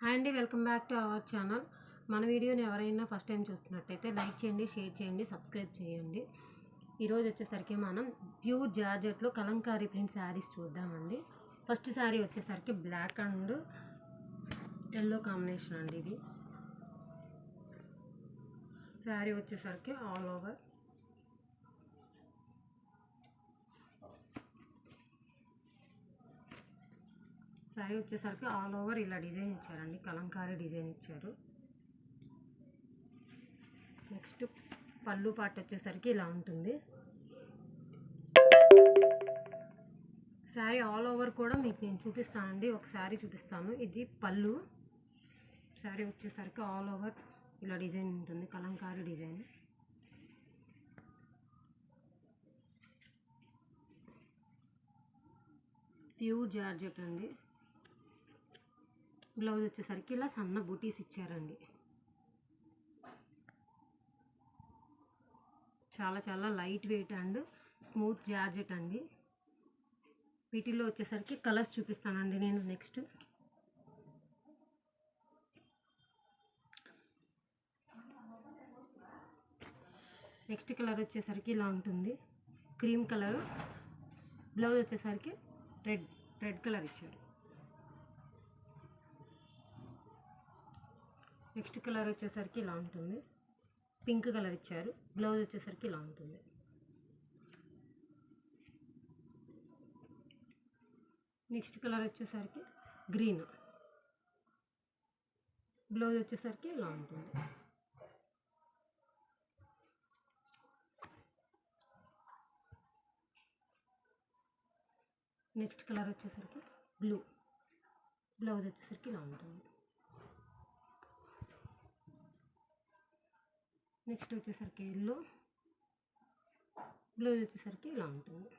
Hi అండి, welcome back to our channel. మన వీడియోని ఎవరైనా ఫస్ట్ టైం చూస్తున్నట్టయితే లైక్ చేయండి, షేర్ చేయండి, సబ్స్క్రైబ్ చేయండి. ఈరోజు వచ్చేసరికి మనం ప్యూర్ జార్జెట్లో కలంకారీ ప్రింట్ శారీస్ చూద్దామండి. ఫస్ట్ శారీ వచ్చేసరికి బ్లాక్ అండ్ ఎల్లో కాంబినేషన్ అండి. ఇది శారీ వచ్చేసరికి ఆల్ ఓవర్ శారీ వచ్చేసరికి ఆల్ ఓవర్ ఇలా డిజైన్ ఇచ్చారండి, కలంకారీ డిజైన్ ఇచ్చారు. నెక్స్ట్ పళ్ళు పార్ట్ వచ్చేసరికి ఇలా ఉంటుంది. శారీ ఆల్ ఓవర్ కూడా మీకు నేను చూపిస్తానండి, ఒక శారీ చూపిస్తాను. ఇది పళ్ళు. శారీ వచ్చేసరికి ఆల్ ఓవర్ ఇలా డిజైన్ ఉంటుంది, కలంకారీ డిజైన్. ప్యూర్ జార్జెట్ అండి. బ్లౌజ్ వచ్చేసరికి ఇలా సన్న బూటీస్ ఇచ్చారండి. చాలా చాలా light weight and smooth georgette అండి. వీటిల్లో వచ్చేసరికి కలర్స్ చూపిస్తానండి నేను. నెక్స్ట్ కలర్ వచ్చేసరికి ఇలా ఉంటుంది, క్రీమ్ కలర్. బ్లౌజ్ వచ్చేసరికి రెడ్ కలర్ ఇచ్చారు. నెక్స్ట్ కలర్ వచ్చేసరికి ఇలా ఉంటుంది, పింక్ కలర్ ఇచ్చారు. బ్లౌజ్ వచ్చేసరికి ఇలా ఉంటుంది. నెక్స్ట్ కలర్ వచ్చేసరికి గ్రీన్. బ్లౌజ్ వచ్చేసరికి ఇలా ఉంటుంది. నెక్స్ట్ కలర్ వచ్చేసరికి బ్లూ. బ్లౌజ్ వచ్చేసరికి ఇలా ఉంటుంది. నెక్స్ట్ వచ్చేసరికి ఎల్లో. బ్లౌజ్ వచ్చేసరికి ఇలా ఉంటుంది.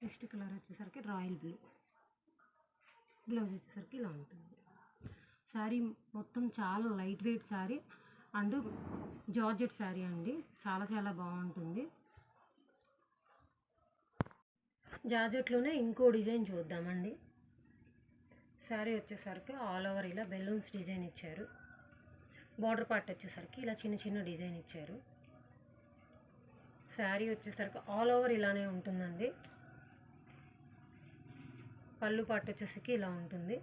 నెక్స్ట్ కలర్ వచ్చేసరికి రాయల్ బ్లూ. బ్లౌజ్ వచ్చేసరికి ఇలా ఉంటుంది. శారీ మొత్తం చాలా light weight sari and georgette sari అండి. చాలా చాలా బాగుంటుంది. జార్జెట్లోనే ఇంకో డిజైన్ చూద్దామండి. శారీ వచ్చేసరికి ఆల్ ఓవర్ ఇలా బెలూన్స్ డిజైన్ ఇచ్చారు. బార్డర్ పార్ట్ వచ్చేసరికి ఇలా చిన్న చిన్న డిజైన్ ఇచ్చారు. శారీ వచ్చేసరికి ఆల్ ఓవర్ ఇలానే ఉంటుందండి. పళ్ళు పార్ట్ వచ్చేసరికి ఇలా ఉంటుంది.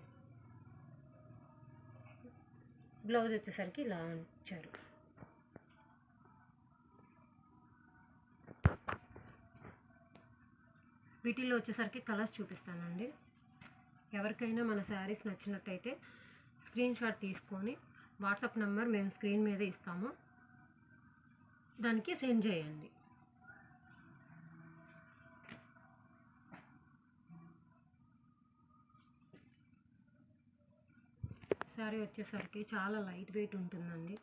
బ్లౌజ్ వచ్చేసరికి ఇలా ఇచ్చారు. వీటిల్లో వచ్చేసరికి కలర్స్ చూపిస్తానండి. ఎవరికైనా మన శారీస్ నచ్చినట్టయితే స్క్రీన్ షాట్ తీసుకొని వాట్సాప్ నెంబర్ మేము స్క్రీన్ మీద ఇస్తాము, దానికి సెండ్ చేయండి. శారీ వచ్చేసరికి చాలా లైట్ వెయిట్ ఉంటుందండి.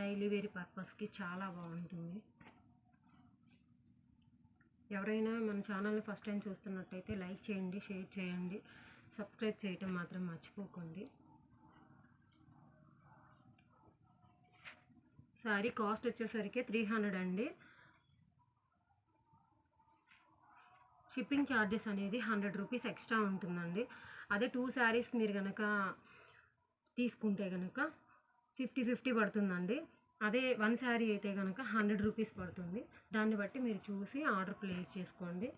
డైలీ వేర్ పర్పస్కి చాలా బాగుంటుంది. ఎవరైనా మన ఛానల్ని ఫస్ట్ టైం చూస్తున్నట్టయితే లైక్ చేయండి, షేర్ చేయండి, సబ్స్క్రైబ్ చేయటం మాత్రం మర్చిపోకండి. శారీ కాస్ట్ వచ్చేసరికి 300 అండి. షిప్పింగ్ ఛార్జెస్ అనేది 100 రూపీస్ ఎక్స్ట్రా ఉంటుందండి. అదే 2 శారీస్ మీరు కనుక తీసుకుంటే కనుక 50-50 పడుతుందండి. అదే 1 శారీ అయితే కనుక 100 రూపీస్ పడుతుంది. దాన్ని బట్టి మీరు చూసి ఆర్డర్ ప్లేస్ చేసుకోండి.